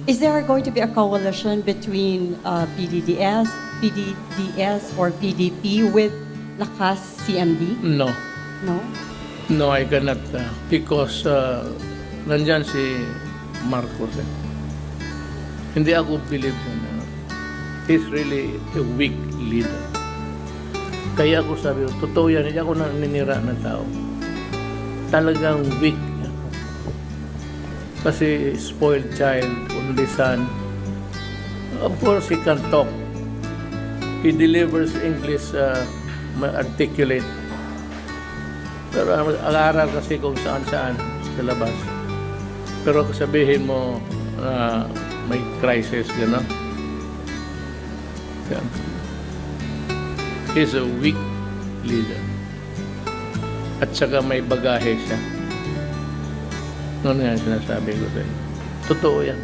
Is there going to be a coalition between PDDS or PDP with Lakas CMD? No. No? No, I cannot. Because nandyan si Marcos. Hindi ako believe na he's really a weak leader. Kaya ako sabi, totoo yan, hindi ako naninira na tao. Talagang weak. Kasi spoiled child, only son. Of course, he can talk. He delivers English articulate. Pero ang-aral kasi kung saan-saan sa labas. Pero sabihin mo na may crisis, gano'n. He's a weak leader. At saka may bagahe siya. Ano yan sinasabi ko sa'yo? Totoo yan.